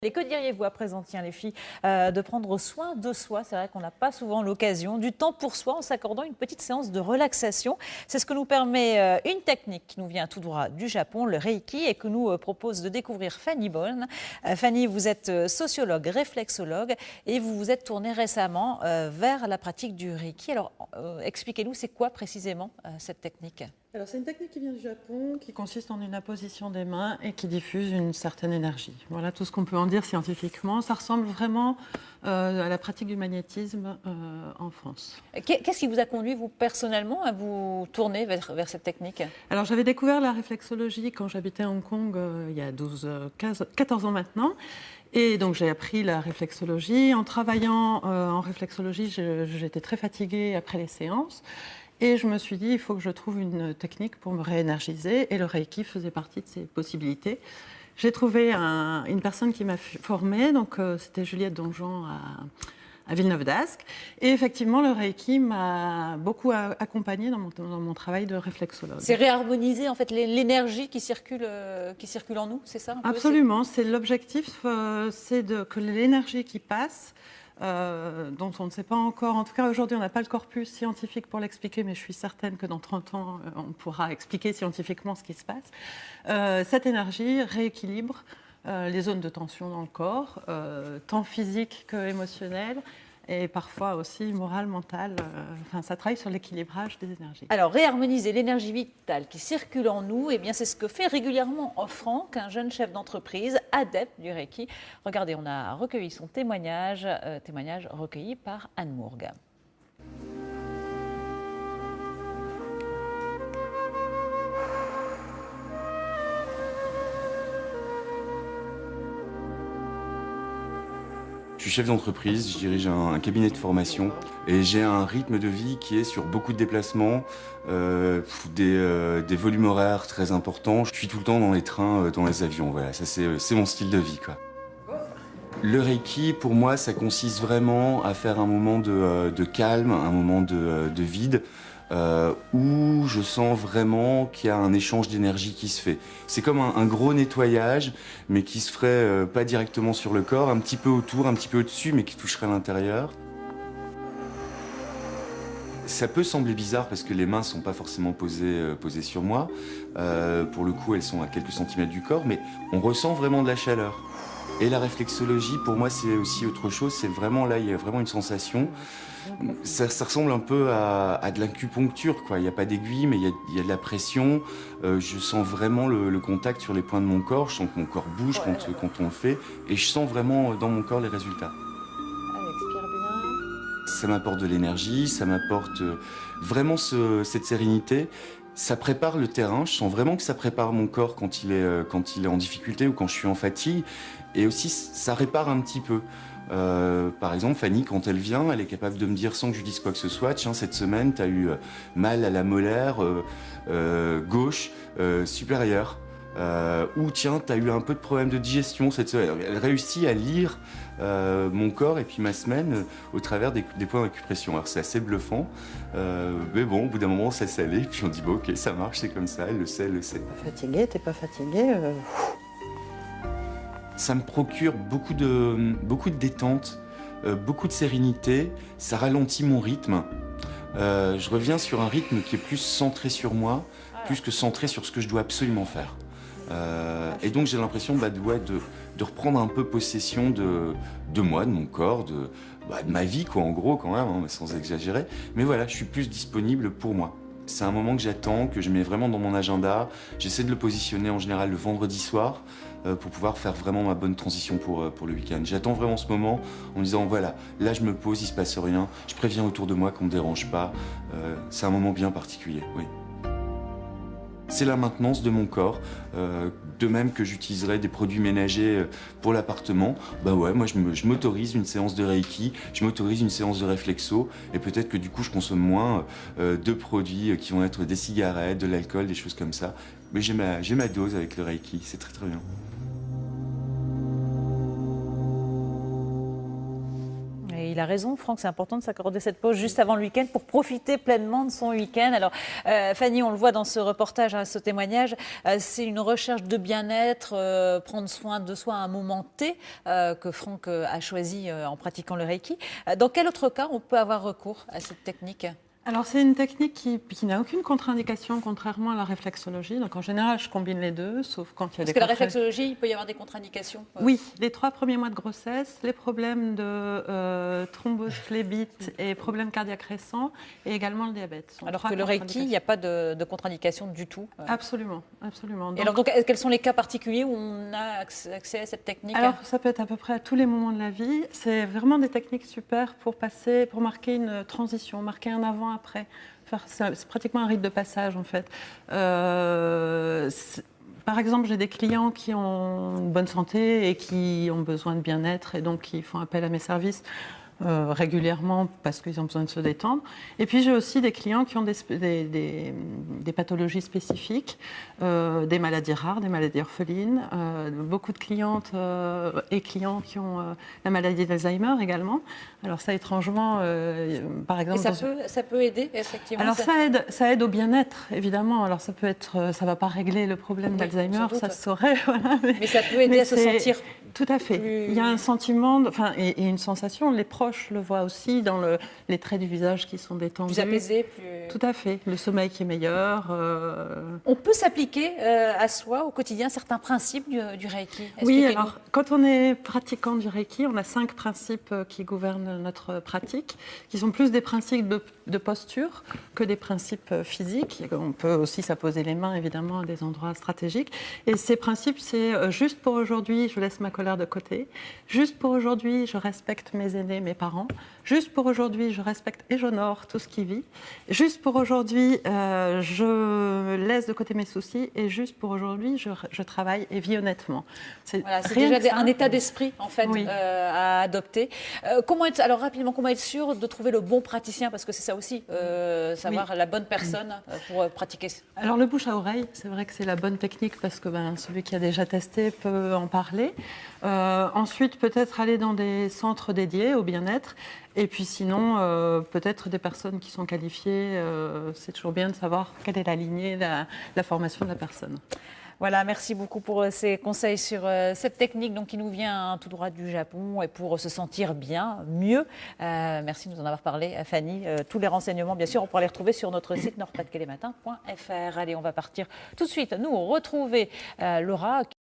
Et que diriez-vous à présent, tiens, les filles, de prendre soin de soi? C'est vrai qu'on n'a pas souvent l'occasion, du temps pour soi en s'accordant une petite séance de relaxation. C'est ce que nous permet une technique qui nous vient tout droit du Japon, le Reiki, et que nous propose de découvrir Fanny Bonne. Fanny, vous êtes sociologue, réflexologue, et vous vous êtes tournée récemment vers la pratique du Reiki. Alors, expliquez-nous, c'est quoi précisément cette technique? Alors, c'est une technique qui vient du Japon, qui consiste en une apposition des mains et qui diffuse une certaine énergie. Voilà tout ce qu'on peut en dire scientifiquement. Ça ressemble vraiment à la pratique du magnétisme en France. Qu'est-ce qui vous a conduit, vous, personnellement, à vous tourner vers cette technique? Alors, j'avais découvert la réflexologie quand j'habitais à Hong Kong il y a 14 ans maintenant. Et donc, j'ai appris la réflexologie. En travaillant en réflexologie, j'étais très fatiguée après les séances. Et je me suis dit, il faut que je trouve une technique pour me réénergiser. Et le Reiki faisait partie de ces possibilités. J'ai trouvé une personne qui m'a formée, donc c'était Juliette Donjon à Villeneuve-d'Ascq. Et effectivement, le Reiki m'a beaucoup accompagnée dans mon travail de réflexologue. C'est réharmoniser en fait l'énergie qui circule en nous, c'est ça un peu? Absolument, c'est l'objectif, c'est que l'énergie qui passe, dont on ne sait pas encore, en tout cas aujourd'hui on n'a pas le corpus scientifique pour l'expliquer, mais je suis certaine que dans 30 ans on pourra expliquer scientifiquement ce qui se passe. Cette énergie rééquilibre les zones de tension dans le corps, tant physique que émotionnel, et parfois aussi moral, mental. Enfin, ça travaille sur l'équilibrage des énergies. Alors, réharmoniser l'énergie vitale qui circule en nous, eh bien, c'est ce que fait régulièrement Franck, un jeune chef d'entreprise, adepte du Reiki. Regardez, on a recueilli son témoignage, témoignage recueilli par Anne Mourgue. Je suis chef d'entreprise, je dirige un cabinet de formation et j'ai un rythme de vie qui est sur beaucoup de déplacements, des volumes horaires très importants. Je suis tout le temps dans les trains, dans les avions, voilà, ça c'est mon style de vie, quoi. Le Reiki, pour moi, ça consiste vraiment à faire un moment de calme, un moment de vide, où je sens vraiment qu'il y a un échange d'énergie qui se fait. C'est comme un gros nettoyage, mais qui se ferait pas directement sur le corps, un petit peu autour, un petit peu au-dessus, mais qui toucherait l'intérieur. Ça peut sembler bizarre parce que les mains ne sont pas forcément posées sur moi. Pour le coup, elles sont à quelques centimètres du corps, mais on ressent vraiment de la chaleur. Et la réflexologie, pour moi, c'est aussi autre chose. C'est vraiment là, il y a vraiment une sensation. Ça ressemble un peu à de l'acupuncture, quoi. Il n'y a pas d'aiguille, mais il y a de la pression. Je sens vraiment le contact sur les points de mon corps. Je sens que mon corps bouge quand on le fait. Et je sens vraiment dans mon corps les résultats. Allez, expire bien. Ça m'apporte de l'énergie, ça m'apporte vraiment cette sérénité. Ça prépare le terrain, je sens vraiment que ça prépare mon corps quand il est en difficulté ou quand je suis en fatigue. Et aussi, ça répare un petit peu. Par exemple, Fanny, quand elle vient, elle est capable de me dire sans que je lui dise quoi que ce soit, tiens, cette semaine, tu as eu mal à la molaire gauche supérieure. Ou tiens, tu as eu un peu de problème de digestion cette semaine. Elle réussit à lire mon corps et puis ma semaine au travers des points d'acupression. Alors c'est assez bluffant, mais bon, au bout d'un moment, ça s'est allé, puis on dit bon, ok, ça marche, c'est comme ça, elle le sait, elle le sait. T'es pas fatigué Ça me procure beaucoup de détente, beaucoup de sérénité, ça ralentit mon rythme. Je reviens sur un rythme qui est plus centré sur moi, plus que centré sur ce que je dois absolument faire. Et donc j'ai l'impression de reprendre un peu possession de moi, de mon corps, de ma vie, quoi, en gros, quand même, hein, sans exagérer. Mais voilà, je suis plus disponible pour moi. C'est un moment que j'attends, que je mets vraiment dans mon agenda. J'essaie de le positionner en général le vendredi soir pour pouvoir faire vraiment ma bonne transition pour le week-end. J'attends vraiment ce moment en me disant voilà, là je me pose, il se passe rien, je préviens autour de moi qu'on ne me dérange pas. C'est un moment bien particulier, oui. C'est la maintenance de mon corps, de même que j'utiliserais des produits ménagers pour l'appartement. Bah ouais, moi je m'autorise une séance de Reiki, je m'autorise une séance de réflexo, et peut-être que du coup je consomme moins de produits qui vont être des cigarettes, de l'alcool, des choses comme ça. Mais j'ai ma dose avec le Reiki, c'est très très bien. Et il a raison, Franck, c'est important de s'accorder cette pause juste avant le week-end pour profiter pleinement de son week-end. Alors, Fanny, on le voit dans ce reportage, ce témoignage, c'est une recherche de bien-être, prendre soin de soi à un moment T que Franck a choisi en pratiquant le Reiki. Dans quel autre cas on peut avoir recours à cette technique ? Alors, c'est une technique qui n'a aucune contre-indication, contrairement à la réflexologie. Donc, en général, je combine les deux, sauf quand il y a Parce que la réflexologie, il peut y avoir des contre-indications. Oui, les 3 premiers mois de grossesse, les problèmes de thrombose phlébite et problèmes cardiaques récents, et également le diabète. Alors que le Reiki, il n'y a pas de contre-indication du tout. Absolument, absolument. Et alors, donc, quels sont les cas particuliers où on a accès à cette technique ? Alors, ça peut être à peu près à tous les moments de la vie. C'est vraiment des techniques super pour marquer une transition, marquer un avant-après. C'est pratiquement un rite de passage, en fait. Par exemple, j'ai des clients qui ont une bonne santé et qui ont besoin de bien-être et donc qui font appel à mes services régulièrement parce qu'ils ont besoin de se détendre. Et puis j'ai aussi des clients qui ont des pathologies spécifiques, des maladies rares, des maladies orphelines, beaucoup de clientes et clients qui ont la maladie d'Alzheimer également. Alors ça, étrangement, par exemple... Et ça peut aider, effectivement. Alors ça aide au bien-être, évidemment. Alors ça va pas régler le problème d'Alzheimer, ça se saurait. Voilà, mais ça peut aider à se sentir. Tout à fait. Plus... Il y a un sentiment, et une sensation. Les proches le voient aussi dans les traits du visage qui sont détendus. Plus apaisés, plus... Tout à fait. Le sommeil qui est meilleur. On peut s'appliquer à soi au quotidien certains principes du Reiki. Oui, alors quand on est pratiquant du Reiki, on a 5 principes qui gouvernent notre pratique, qui sont plus des principes de posture que des principes physiques. On peut aussi s'apposer les mains, évidemment, à des endroits stratégiques. Et ces principes, c'est juste pour aujourd'hui, je laisse ma colère de côté. Juste pour aujourd'hui, je respecte mes aînés, mes parents. Juste pour aujourd'hui, je respecte et j'honore tout ce qui vit. Juste pour aujourd'hui, je laisse de côté mes soucis. Et juste pour aujourd'hui, je travaille et vis honnêtement. C'est déjà un état d'esprit, en fait, oui. À adopter. Alors rapidement, comment être sûr de trouver le bon praticien ? Parce que c'est ça aussi, savoir la bonne personne pour pratiquer. Alors le bouche à oreille, c'est vrai que c'est la bonne technique parce que celui qui a déjà testé peut en parler. Ensuite, peut-être aller dans des centres dédiés au bien-être. Et puis sinon, peut-être des personnes qui sont qualifiées. C'est toujours bien de savoir quelle est la lignée, la formation de la personne. Voilà, merci beaucoup pour ces conseils sur cette technique qui nous vient tout droit du Japon et pour se sentir bien, mieux. Merci de nous en avoir parlé, Fanny. Tous les renseignements, bien sûr, on pourra les retrouver sur notre site nordpasdecalematins.fr. Allez, on va partir tout de suite, nous retrouver Laura.